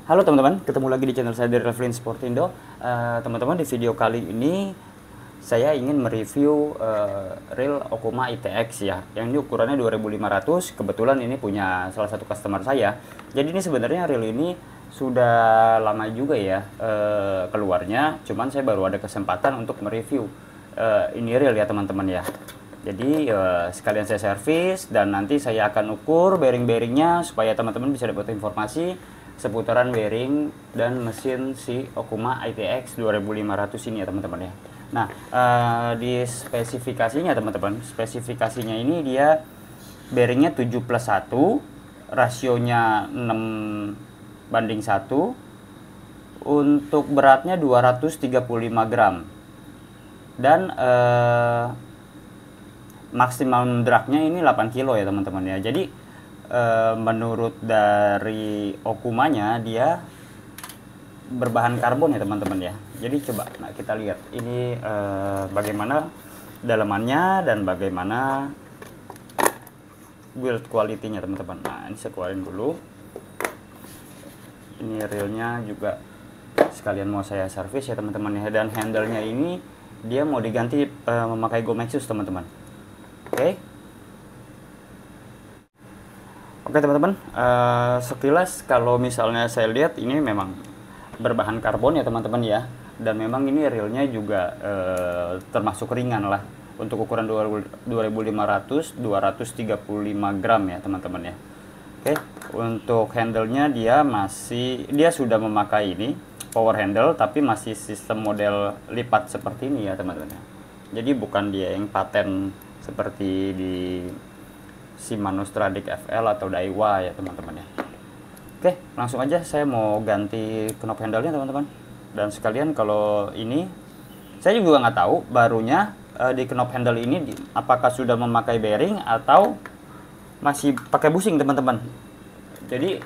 Halo teman-teman, ketemu lagi di channel saya dari Revlin Sportindo. Teman-teman, di video kali ini saya ingin mereview reel Okuma ITX ya. Yang ini ukurannya 2500. Kebetulan ini punya salah satu customer saya. Jadi ini sebenarnya reel ini sudah lama juga ya keluarnya. Cuman saya baru ada kesempatan untuk mereview ini reel ya teman-teman ya. Jadi sekalian saya servis dan nanti saya akan ukur bearing-bearingnya supaya teman-teman bisa dapat informasi seputaran bearing dan mesin si Okuma ITX 2500 ini ya teman-teman ya. Nah, di spesifikasinya teman-teman, spesifikasinya ini dia bearingnya 7+1, rasionya 6:1, untuk beratnya 235 gram, dan maksimum dragnya ini 8 kilo ya teman-teman ya. Jadi menurut dari Okumanya dia berbahan karbon ya teman-teman ya. Jadi coba kita lihat ini bagaimana dalamannya dan bagaimana build quality-nya teman-teman. Nah, ini saya keluarin dulu. Ini reelnya juga sekalian mau saya servis ya teman-teman ya. Dan handle-nya ini dia mau diganti memakai Gomexus teman-teman. Oke. Oke teman-teman, sekilas kalau misalnya saya lihat ini memang berbahan karbon ya teman-teman ya, dan memang ini reelnya juga termasuk ringan lah untuk ukuran 2500 235 gram ya teman-teman ya. Oke, untuk handle-nya dia sudah memakai ini power handle, tapi masih sistem model lipat seperti ini ya teman-teman ya. Jadi bukan dia yang paten seperti di Shimano Stradic FL atau Daiwa ya teman-teman ya. Oke, langsung aja saya mau ganti knob handle-nya teman-teman. Dan sekalian kalau ini saya juga nggak tahu barunya di knob handle ini apakah sudah memakai bearing atau masih pakai bushing teman-teman. Jadi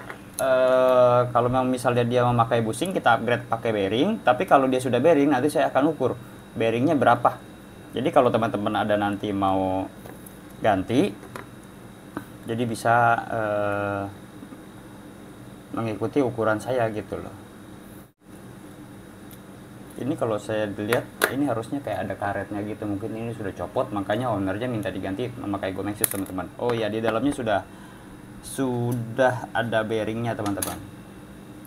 kalau memang misalnya dia memakai bushing, kita upgrade pakai bearing. Tapi kalau dia sudah bearing, nanti saya akan ukur bearingnya berapa. Jadi kalau teman-teman ada nanti mau ganti, jadi bisa mengikuti ukuran saya gitu loh. Ini kalau saya lihat ini harusnya kayak ada karetnya gitu, mungkin ini sudah copot, makanya ownernya minta diganti memakai Gomexus teman-teman. Oh ya, di dalamnya sudah ada bearingnya teman-teman.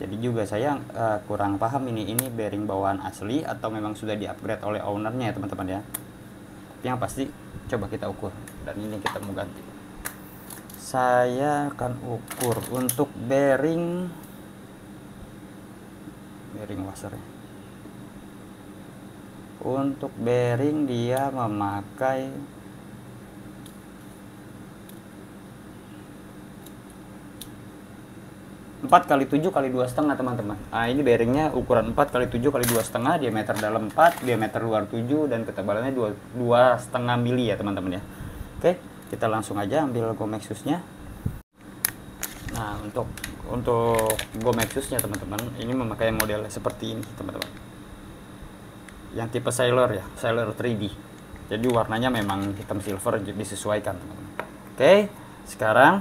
Jadi juga saya kurang paham ini bearing bawaan asli atau memang sudah di-upgrade oleh ownernya ya teman-teman ya. Yang pasti coba kita ukur, dan ini kita mau ganti. Saya akan ukur untuk bearing washernya. Untuk bearing dia memakai 4x7x2,5 teman-teman. Nah, ini bearingnya ukuran 4x7x2,5, diameter dalam 4, diameter luar 7, dan ketebalannya 2,5 mili ya teman-teman ya. Oke, kita langsung aja ambil Gomexusnya. Nah, untuk Gomexusnya teman-teman, ini memakai model seperti ini teman-teman. Yang tipe Sailor ya, Sailor 3D. Jadi warnanya memang hitam silver, disesuaikan teman-teman. Oke, sekarang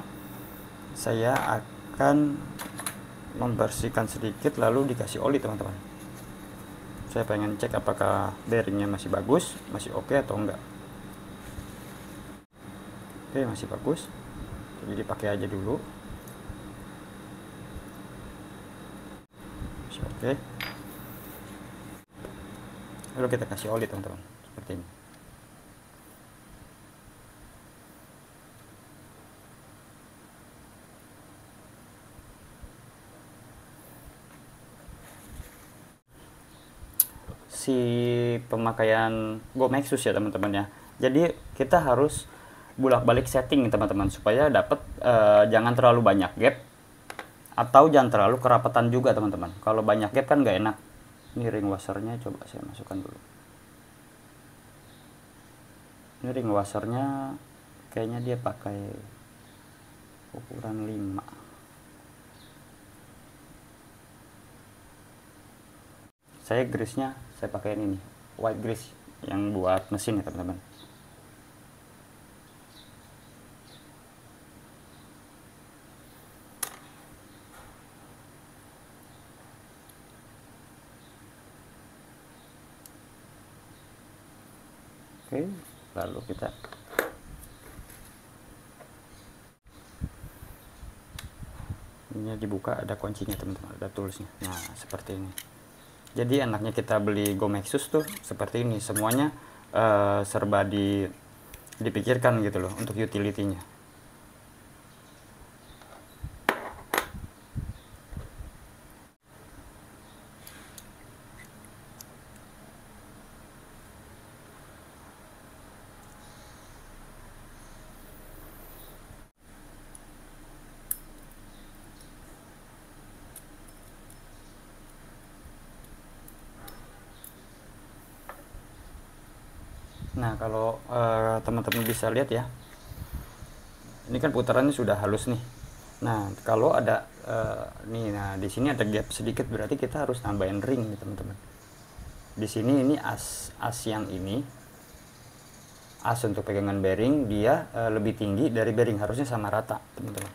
saya akan membersihkan sedikit lalu dikasih oli teman-teman. Saya pengen cek apakah bearingnya masih bagus, masih oke atau enggak. Oke, masih bagus, jadi dipakai aja dulu. Masih oke. Lalu kita kasih oli teman-teman, seperti ini. Si pemakaian Gomexus ya teman-teman ya. Jadi kita harus bolak-balik setting teman-teman supaya dapat jangan terlalu banyak gap atau jangan terlalu kerapatan juga teman-teman. Kalau banyak gap kan nggak enak. Ini ring washernya coba saya masukkan dulu. Ini ring washernya kayaknya dia pakai ukuran 5. Saya grease-nya saya pakai ini white grease yang buat mesin ya teman-teman. Oke, lalu kita ini dibuka, ada kuncinya teman-teman, ada toolsnya. Nah seperti ini. Jadi enaknya kita beli Gomexus tuh seperti ini, semuanya serba dipikirkan gitu loh untuk utility-nya. Nah kalau teman-teman bisa lihat ya, ini kan putarannya sudah halus nih. Nah kalau ada nih, nah di sini ada gap sedikit, berarti kita harus tambahin ring nih teman-teman. Di sini ini as yang ini, as untuk pegangan bearing dia lebih tinggi dari bearing, harusnya sama rata teman-teman.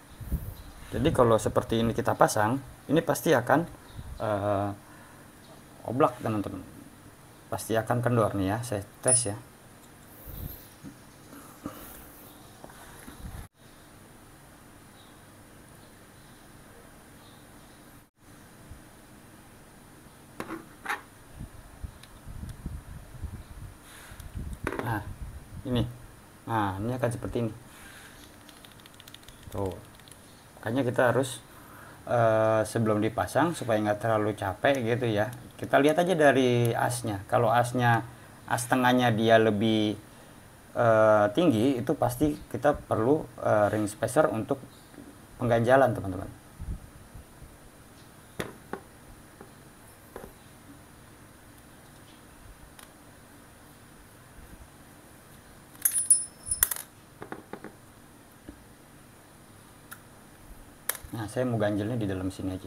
Jadi kalau seperti ini kita pasang, ini pasti akan oblak teman-teman, pasti akan kendor nih ya. Saya tes ya. Nah ini akan seperti ini tuh. Makanya kita harus sebelum dipasang supaya nggak terlalu capek gitu ya, kita lihat aja dari asnya. Kalau asnya, as tengahnya dia lebih tinggi, itu pasti kita perlu ring spacer untuk pengganjalan teman-teman. Nah saya mau ganjelnya di dalam sini aja.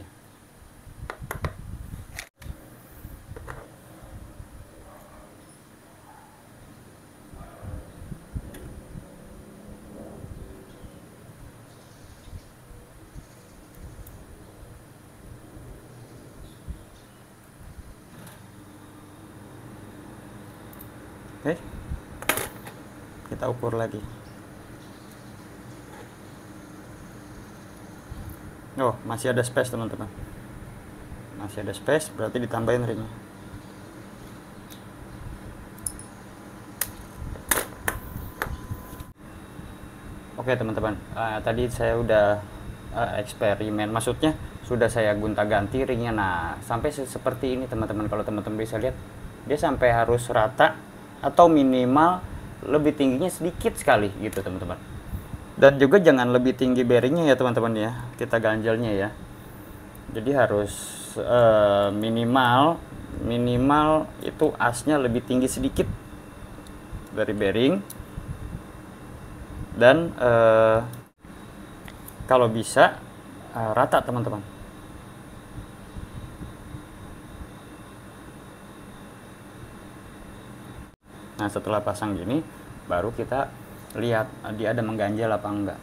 Oke, kita ukur lagi. Oh, masih ada space teman-teman, masih ada space, berarti ditambahin ringnya. Oke teman-teman, tadi saya udah eksperimen, maksudnya sudah saya gonta-ganti ringnya. Nah sampai seperti ini teman-teman. Kalau teman-teman bisa lihat, dia sampai harus rata atau minimal lebih tingginya sedikit sekali gitu teman-teman. Dan juga jangan lebih tinggi bearingnya ya teman-teman ya, kita ganjalnya ya. Jadi harus minimal itu asnya lebih tinggi sedikit dari bearing. Dan kalau bisa rata teman-teman. Nah setelah pasang gini, baru kita lihat dia ada mengganjal apa enggak.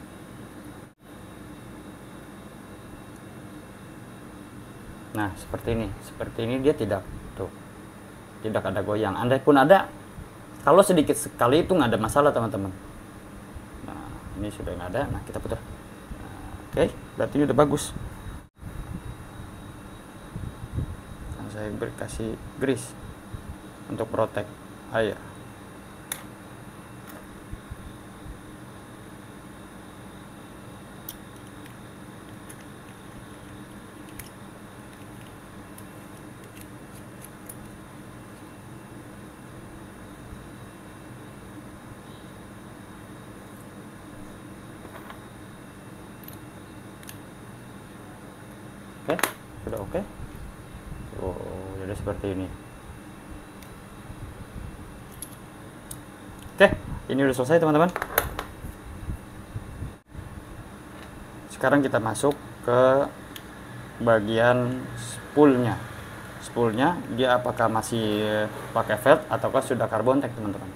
Nah seperti ini dia tidak ada goyang. Andai pun ada, kalau sedikit sekali itu nggak ada masalah teman-teman. Nah ini sudah nggak ada. Nah kita putar. Oke, berarti ini udah bagus. Nah, saya kasih grease untuk protect air. Oke, sudah oke. Oh, jadi seperti ini. Oke, ini udah selesai teman-teman. Sekarang kita masuk ke bagian spoolnya. Spoolnya dia apakah masih pakai felt ataukah sudah carbon tag teman-teman.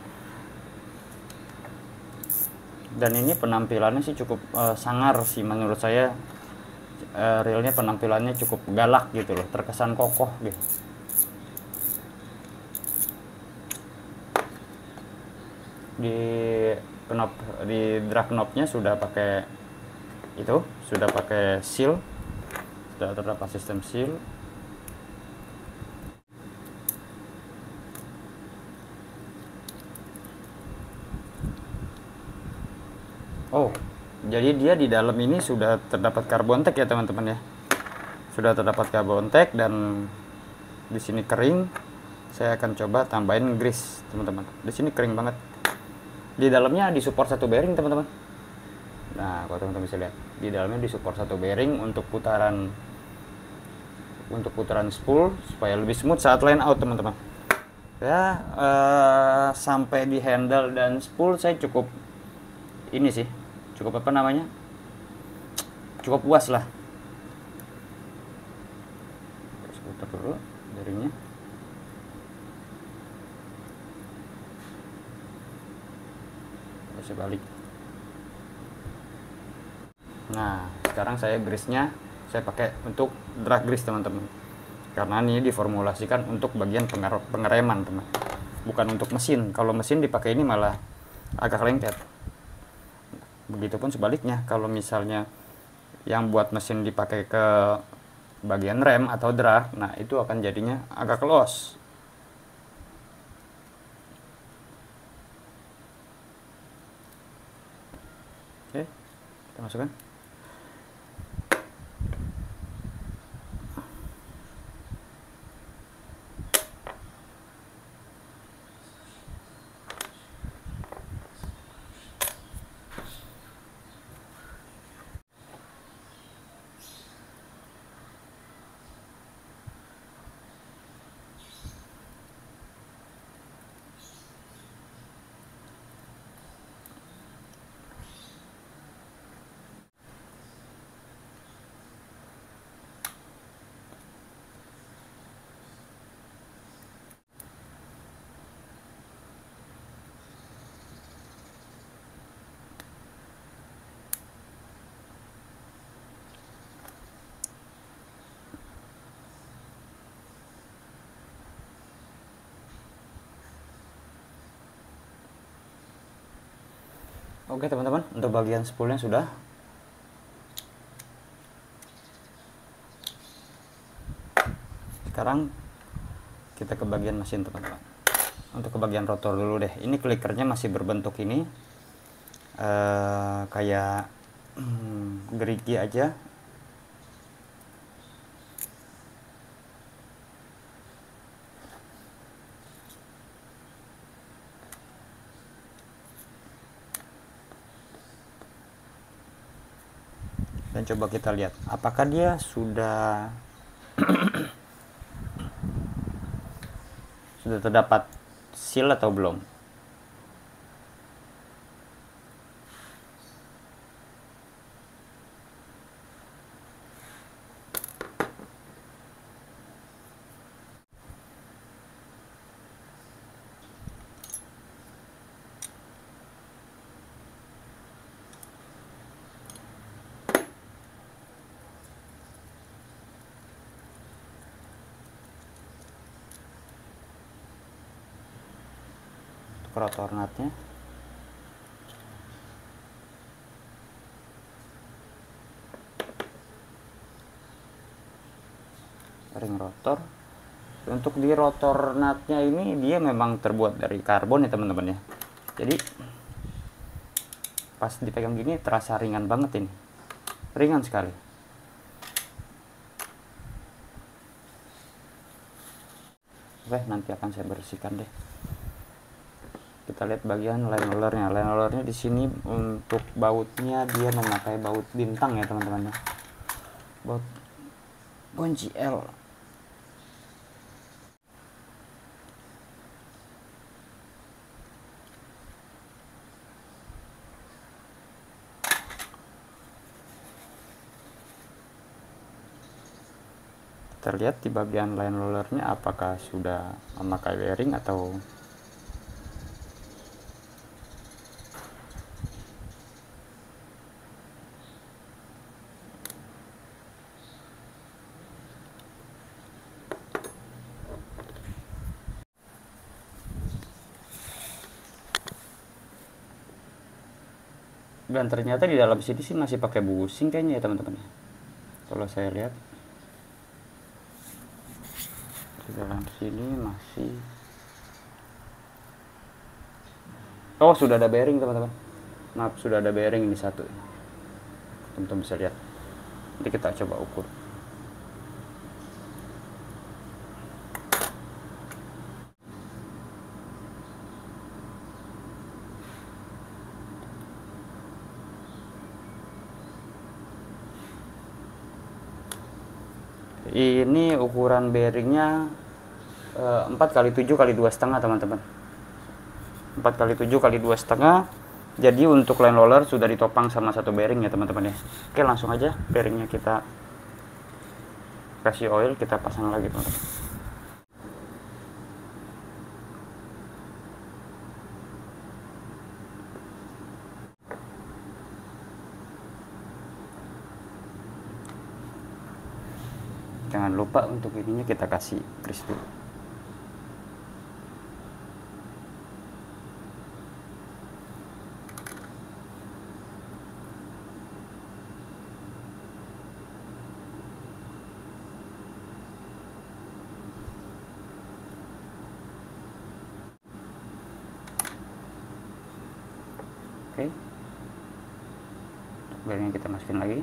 Dan ini penampilannya sih cukup sangar sih menurut saya. Realnya penampilannya cukup galak gitu loh, terkesan kokoh gitu. di knop, di drag knobnya sudah pakai itu, sudah pakai seal, sudah terdapat sistem seal. Oh, jadi dia di dalam ini sudah terdapat carbon tag ya teman-teman ya. Sudah terdapat carbon tag dan di sini kering. Saya akan coba tambahin grease teman-teman. Di sini kering banget. Di dalamnya disupport satu bearing teman-teman. Nah, kalau teman-teman bisa lihat, di dalamnya disupport satu bearing untuk putaran spool supaya lebih smooth saat line out teman-teman. Ya, sampai di handle dan spool saya cukup ini sih, cukup apa namanya, cukup puas lah. Terus putar dulu bearingnya. Terus balik. Nah, sekarang saya grease-nya saya pakai untuk drag grease teman-teman, karena ini diformulasikan untuk bagian pengereman teman, bukan untuk mesin. Kalau mesin dipakai ini malah agak lengket. Begitupun sebaliknya, kalau misalnya yang buat mesin dipakai ke bagian rem atau drag, nah itu akan jadinya agak los. Oke, kita masukkan. Oke teman-teman, untuk bagian spoolnya sudah. Sekarang kita ke bagian mesin teman-teman. Untuk ke bagian rotor dulu deh. Ini klikernya masih berbentuk ini, kayak gerigi aja. Dan coba kita lihat apakah dia sudah sudah terdapat seal atau belum. Rotor nutnya, ring rotor. Untuk di rotor nutnya ini dia memang terbuat dari karbon ya teman-teman ya, jadi pas dipegang gini terasa ringan banget, ini ringan sekali. Oke, nanti akan saya bersihkan deh. Kita lihat bagian line rollernya. Line rollernya di sini untuk bautnya dia memakai baut bintang ya teman-teman ya. Baut kunci L. Kita lihat di bagian line rollernya apakah sudah memakai bearing atau Dan ternyata di dalam sini sih masih pakai bushing kayaknya ya teman-teman. Kalau saya lihat di dalam sini masih, oh sudah ada bearing teman-teman. Maaf, sudah ada bearing ini satu. Teman-teman bisa lihat. Nanti kita coba ukur. Ini ukuran bearingnya 4 kali 7 kali 2,5 teman-teman. 4 kali 7 kali 2,5. Jadi untuk line roller sudah ditopang sama satu bearing ya teman-teman ya. Oke, langsung aja bearingnya kita kasih oil, kita pasang lagi teman-teman. Jangan lupa untuk ininya kita kasih grease dulu. Oke, bearingnya kita masukin lagi.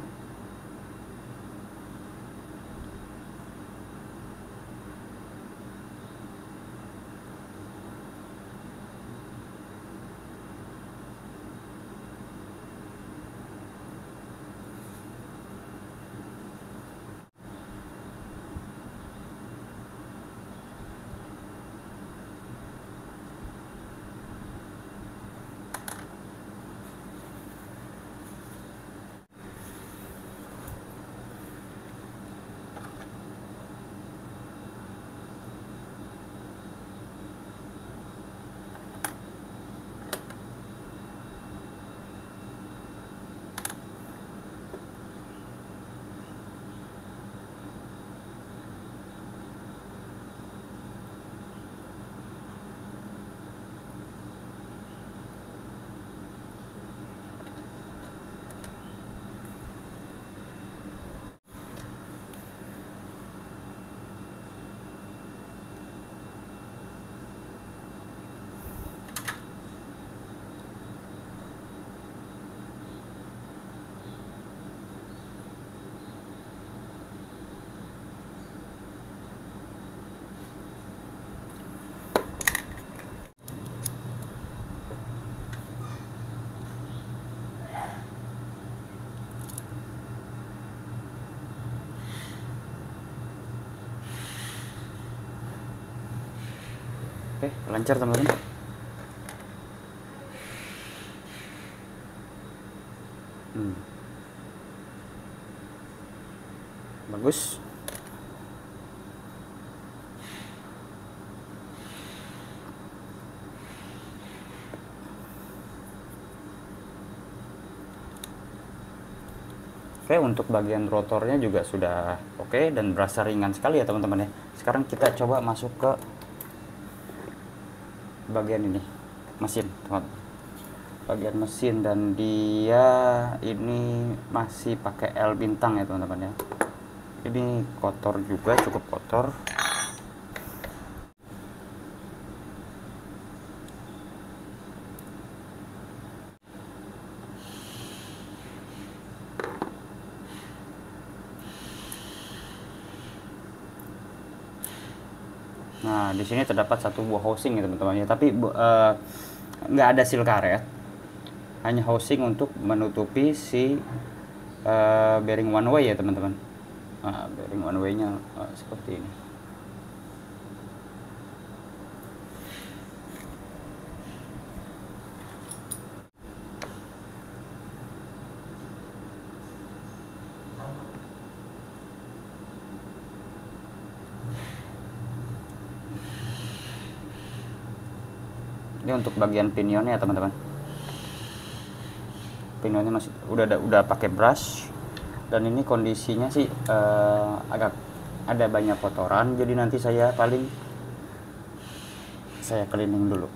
Oke, lancar teman-teman. Bagus. Oke, untuk bagian rotornya juga sudah oke dan berasa ringan sekali ya teman-teman ya. Sekarang kita coba masuk ke bagian ini, mesin teman-teman. Bagian mesin, dan dia ini masih pakai L bintang ya teman-teman ya. Ini kotor juga, cukup kotor. Nah, di sini terdapat satu buah housing ya teman-teman ya, tapi nggak ada seal karet, hanya housing untuk menutupi si bearing one way ya teman-teman. Nah, bearing one way-nya seperti ini. Ini untuk bagian pinionnya ya teman-teman. Pinionnya masih udah pakai brush, dan ini kondisinya sih agak ada banyak kotoran, jadi nanti saya cleaning dulu.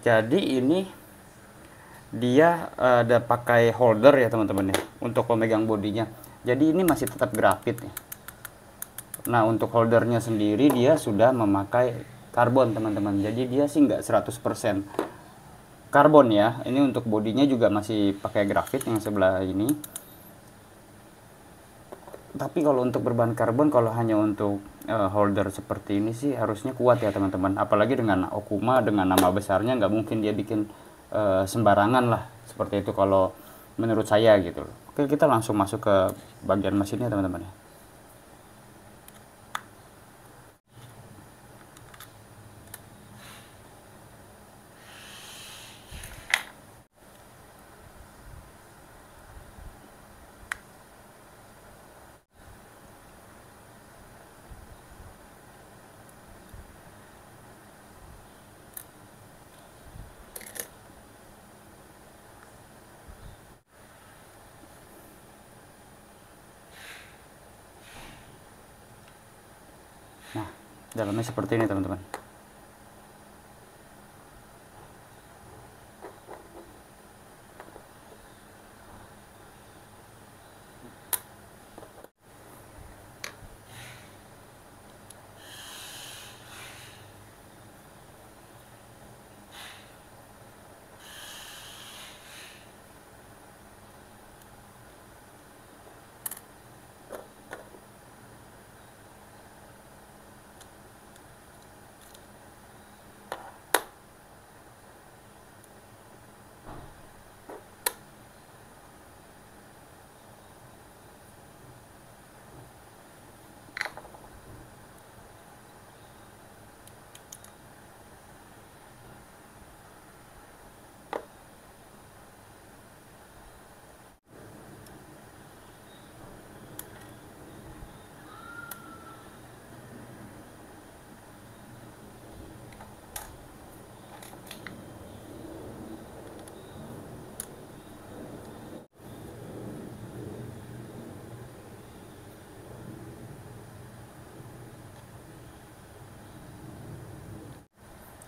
Jadi ini dia ada pakai holder ya teman-teman ya untuk pemegang bodinya. Jadi ini masih tetap grafit ya. Nah untuk holdernya sendiri dia sudah memakai karbon teman-teman. Jadi dia sih nggak 100% karbon ya. Ini untuk bodinya juga masih pakai grafit yang sebelah ini. Tapi kalau untuk berbahan karbon, kalau hanya untuk holder seperti ini sih harusnya kuat ya teman-teman. Apalagi dengan Okuma, dengan nama besarnya, nggak mungkin dia bikin sembarangan lah seperti itu kalau menurut saya gitu. Oke, kita langsung masuk ke bagian mesinnya teman-teman ya. Nah, dalamnya seperti ini teman-teman.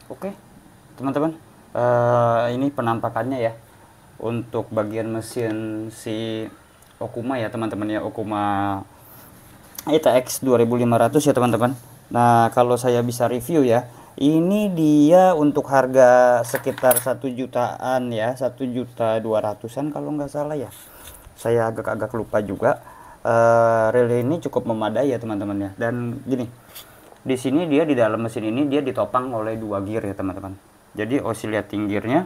Oke, teman-teman, ini penampakannya ya untuk bagian mesin si Okuma ya teman-teman ya, Okuma ETX 2500 ya teman-teman. Nah kalau saya bisa review ya, ini dia untuk harga sekitar 1 jutaan ya, 1.200.000-an kalau nggak salah ya. Saya agak lupa juga. Relay ini cukup memadai ya teman-teman ya. Dan gini, di sini dia di dalam mesin ini dia ditopang oleh 2 gear ya teman-teman. Jadi oscillating gearnya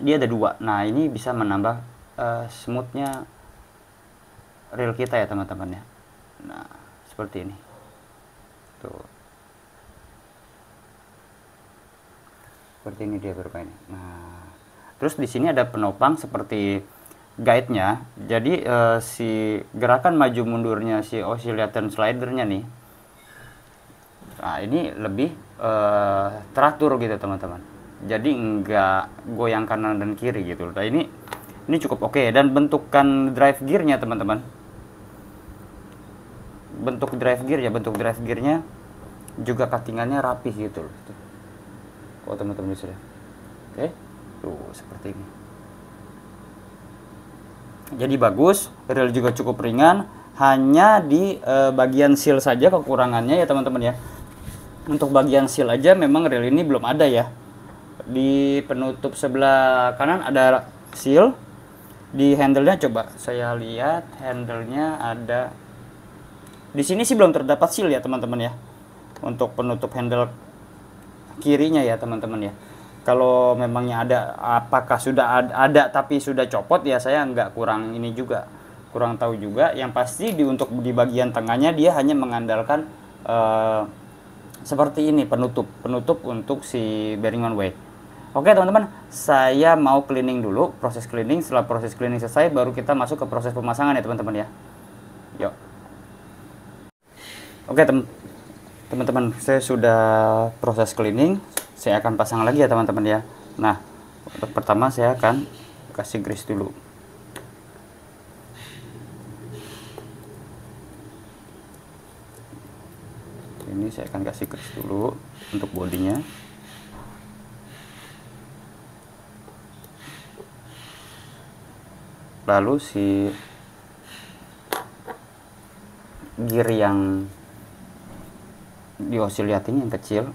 dia ada 2. Nah ini bisa menambah smoothnya reel kita ya teman-teman ya. Nah seperti ini tuh, seperti ini dia bermain. Nah terus di sini ada penopang seperti guide-nya. Jadi si gerakan maju mundurnya si oscillator slidernya nih, nah ini lebih teratur gitu teman-teman. Jadi enggak goyang kanan dan kiri gitu. Nah ini cukup oke. Dan bentukan drive gearnya teman-teman, bentuk drive gearnya juga cuttingannya rapih gitu loh. Oh teman-teman bisa ya. Oke, tuh seperti ini. Jadi bagus, reel juga cukup ringan. Hanya di bagian seal saja kekurangannya ya teman-teman ya. Untuk bagian seal aja memang reel ini belum ada ya. Di penutup sebelah kanan ada seal. Di handle-nya coba saya lihat, handle-nya ada. Di sini sih belum terdapat seal ya teman-teman ya. Untuk penutup handle kirinya ya teman-teman ya. Kalau memangnya ada, apakah sudah ada tapi sudah copot ya, saya nggak kurang ini juga, kurang tahu juga. Yang pasti untuk di bagian tengahnya dia hanya mengandalkan seperti ini, penutup untuk si bearing one way. Oke teman-teman, saya mau cleaning dulu, proses cleaning. Setelah proses cleaning selesai baru kita masuk ke proses pemasangan ya teman-teman ya. Yuk. Oke teman-teman, saya sudah proses cleaning. Saya akan pasang lagi ya teman-teman ya. Nah untuk pertama saya akan kasih grease dulu. Ini saya akan kasih grease dulu untuk bodinya. Lalu si gear yang di oscillating yang kecil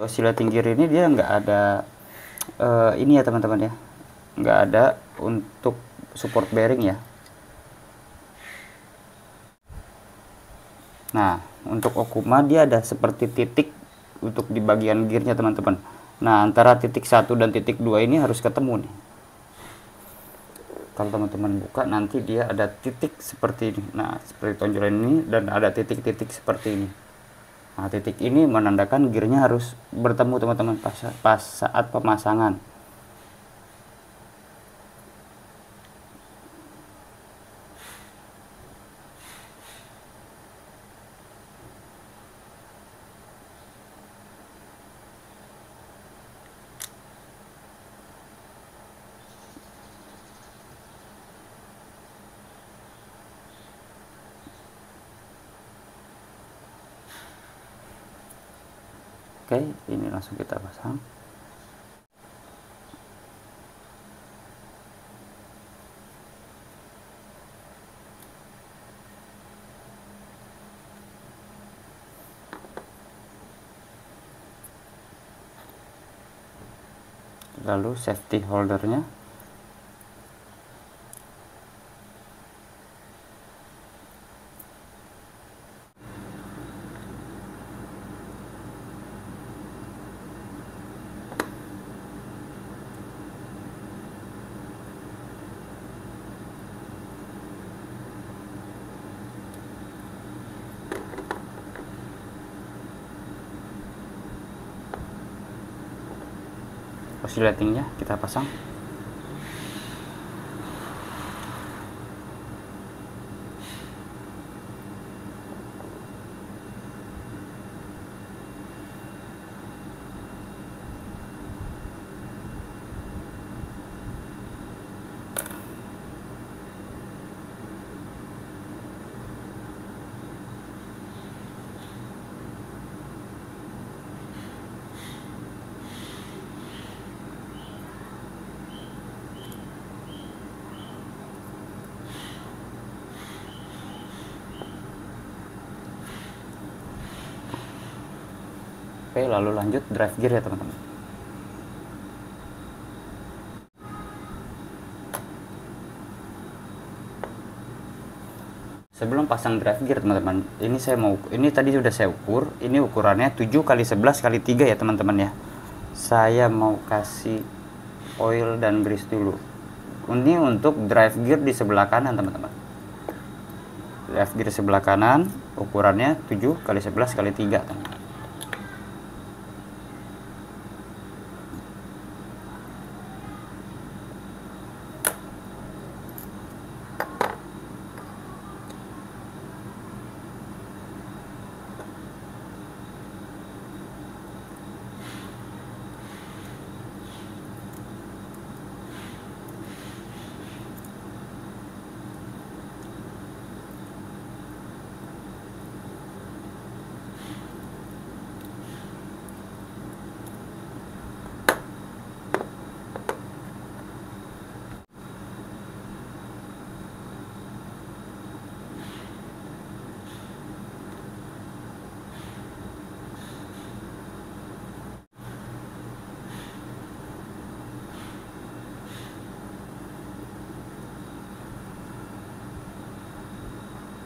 oscillating gear ini dia nggak ada ini ya teman-teman ya, nggak ada untuk support bearing ya. Nah, untuk Okuma dia ada seperti titik untuk di bagian gearnya teman-teman. Nah, antara titik 1 dan titik 2 ini harus ketemu nih. Kalau teman-teman buka nanti dia ada titik seperti ini. Nah, seperti tonjolan ini, dan ada titik-titik seperti ini. Nah, titik ini menandakan gearnya harus bertemu teman-teman pas saat pemasangan. Oke, ini langsung kita pasang. Lalu safety holdernya. Oscillatingnya kita pasang. Oke, lalu lanjut drive gear ya teman-teman. Sebelum pasang drive gear teman-teman, ini tadi sudah saya ukur. Ini ukurannya 7x11x3 ya teman-teman ya. Saya mau kasih oil dan grease dulu. Ini untuk drive gear di sebelah kanan teman-teman. Drive gear sebelah kanan ukurannya 7x11x3 teman-teman.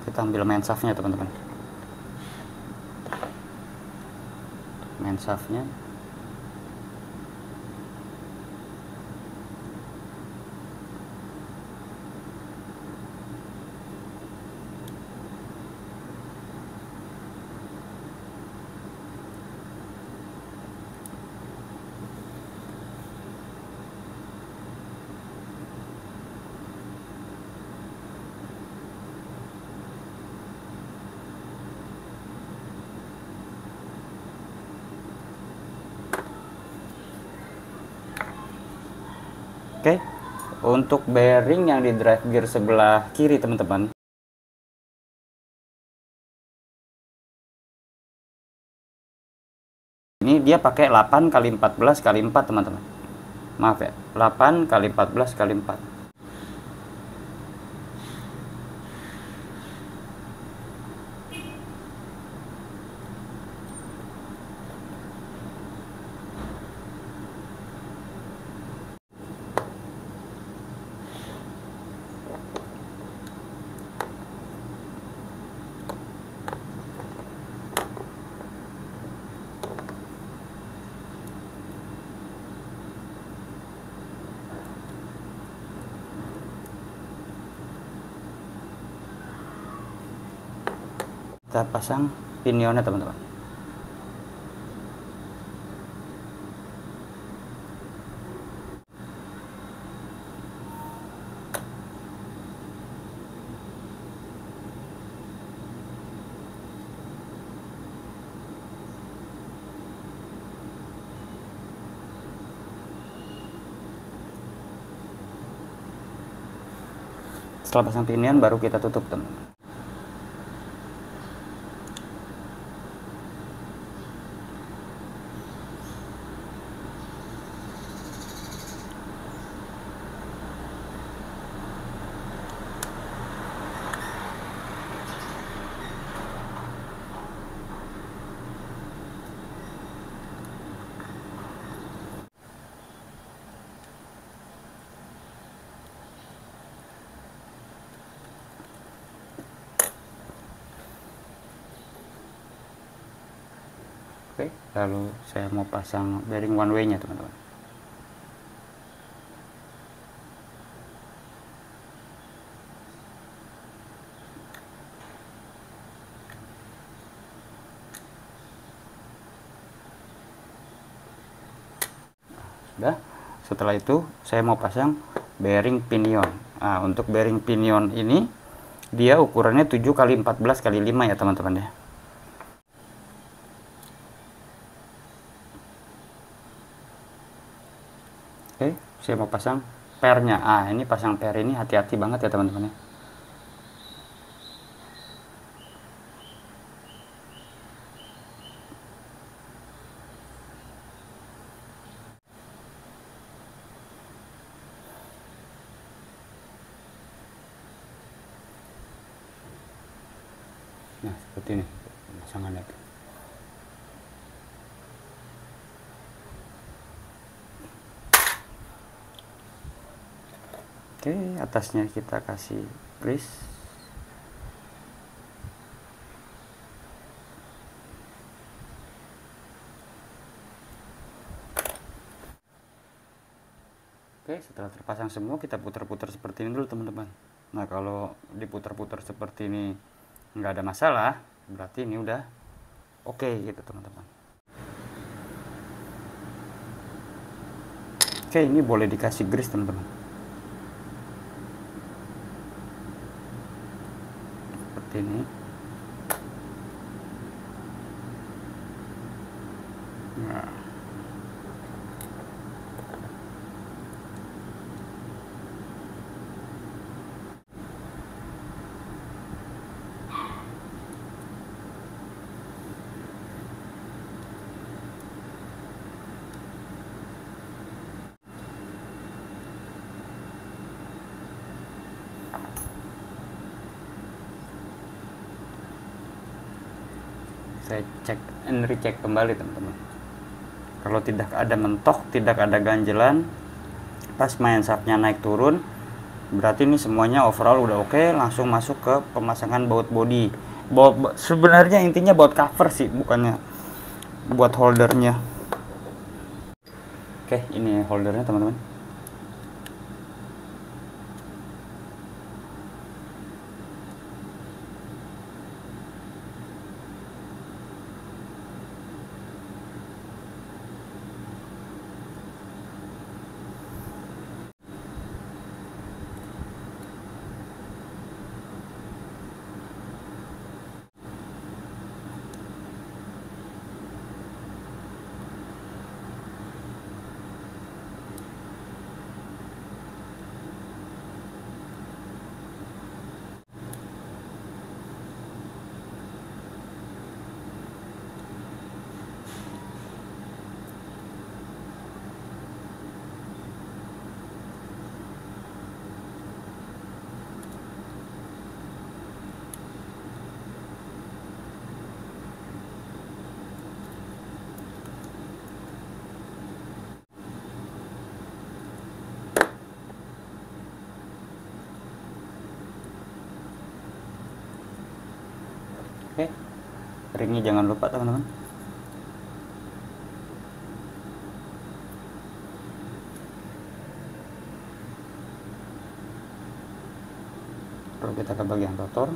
Kita ambil main shaftnya teman-teman. Main shaftnya oke. Untuk bearing yang di drive gear sebelah kiri teman-teman, ini dia pakai 8 kali 14 kali 4 teman-teman. Maaf ya, 8 kali 14 kali 4. Kita pasang pinionnya teman-teman. Setelah pasang pinion baru kita tutup teman-teman. Oke, lalu saya mau pasang bearing one way nya teman-teman. Sudah. Setelah itu saya mau pasang bearing pinion. Nah, untuk bearing pinion ini dia ukurannya 7 kali 14 kali 5 ya teman-teman ya. Oke, saya mau pasang pernya. Ini pasang per ini hati-hati banget ya teman-teman ya. Nah, seperti ini pemasangannya. Oke, atasnya kita kasih grease. Oke, setelah terpasang semua kita putar-putar seperti ini dulu teman-teman. Nah, kalau diputar-putar seperti ini nggak ada masalah, berarti ini udah oke gitu teman-teman. Oke, ini boleh dikasih grease teman-teman. Seperti ini. Nah. Saya cek and recheck kembali teman-teman. Kalau tidak ada mentok, tidak ada ganjelan pas main shaftnya naik turun, berarti ini semuanya overall udah oke. Langsung masuk ke pemasangan baut body. Sebenarnya intinya baut cover sih, bukannya buat holdernya. Oke, ini holdernya teman-teman. ringnya jangan lupa teman-teman. Lalu kita ke bagian rotor.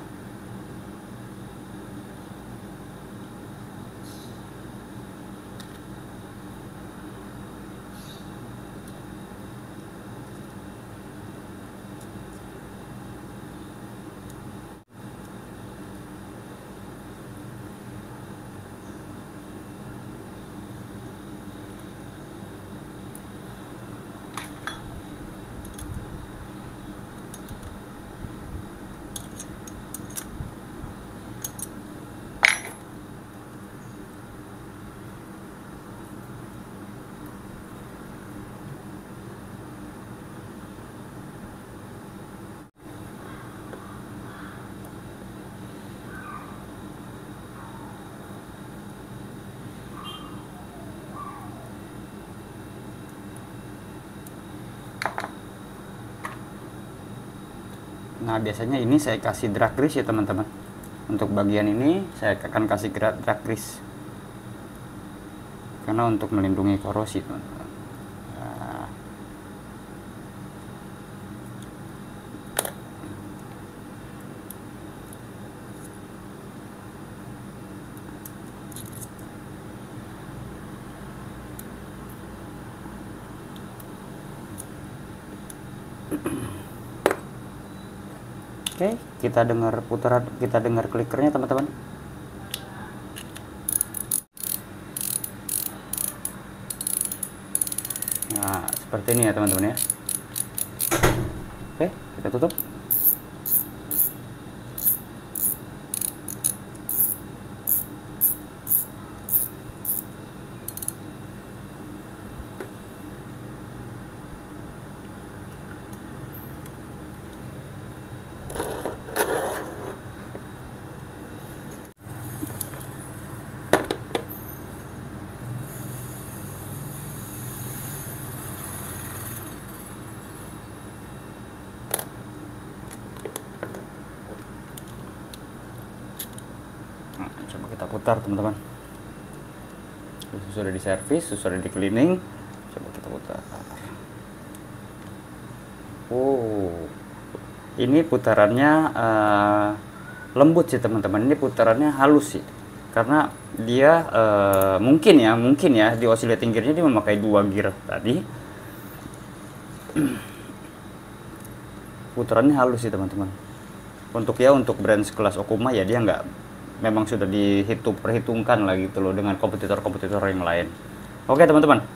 Nah, biasanya ini saya kasih drag grease ya teman-teman. Untuk bagian ini saya akan kasih drag grease karena untuk melindungi korosi teman-teman. Nah. Oke, kita dengar putaran, kita dengar klikernya teman-teman. Nah, seperti ini ya teman-teman ya. Oke, kita tutup. Nah, coba kita putar teman-teman. Sudah diservis, sudah di cleaning. Coba kita putar. Oh, ini putarannya lembut sih teman-teman. Ini putarannya halus sih, karena dia mungkin ya di oscillating gearnya dia memakai 2 gear tadi. Putarannya halus sih teman-teman. Untuk brand sekelas Okuma ya dia memang sudah perhitungkan lah gitu loh dengan kompetitor-kompetitor yang lain. Oke teman-teman,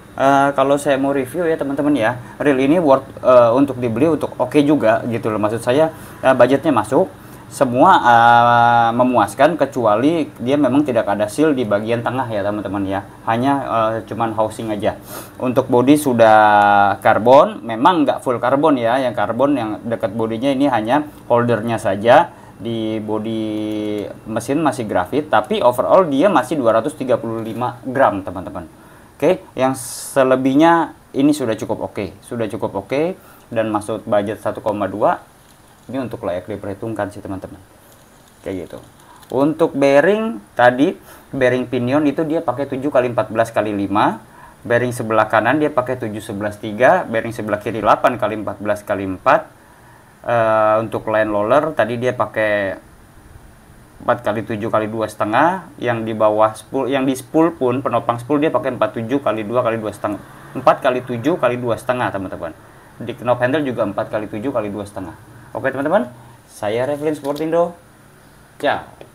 kalau saya mau review ya teman-teman ya, reel ini worth untuk dibeli, untuk oke juga gitu loh. Maksud saya budgetnya masuk, semua memuaskan, kecuali dia memang tidak ada seal di bagian tengah ya teman-teman ya, hanya cuman housing aja. Untuk body sudah karbon, memang nggak full karbon ya, yang karbon yang dekat bodinya ini hanya holdernya saja. Di bodi mesin masih grafit, tapi overall dia masih 235 gram teman-teman. Oke, yang selebihnya ini sudah cukup oke, dan masuk budget 1,2. Ini untuk layak diperhitungkan sih teman-teman, kayak gitu. Untuk bearing tadi, bearing pinion itu dia pakai 7x14x5, bearing sebelah kanan dia pakai 7/11/3, bearing sebelah kiri 8x14x4. Untuk line roller tadi dia pakai 4x7x2,5, yang di bawah spool, yang di spool pun penopang spool dia pakai 47x2x2,5, 4x7x2,5 teman-teman. Di knob handle juga 4x7x2,5. Oke teman-teman, saya Revlin Sportindo. Ciao.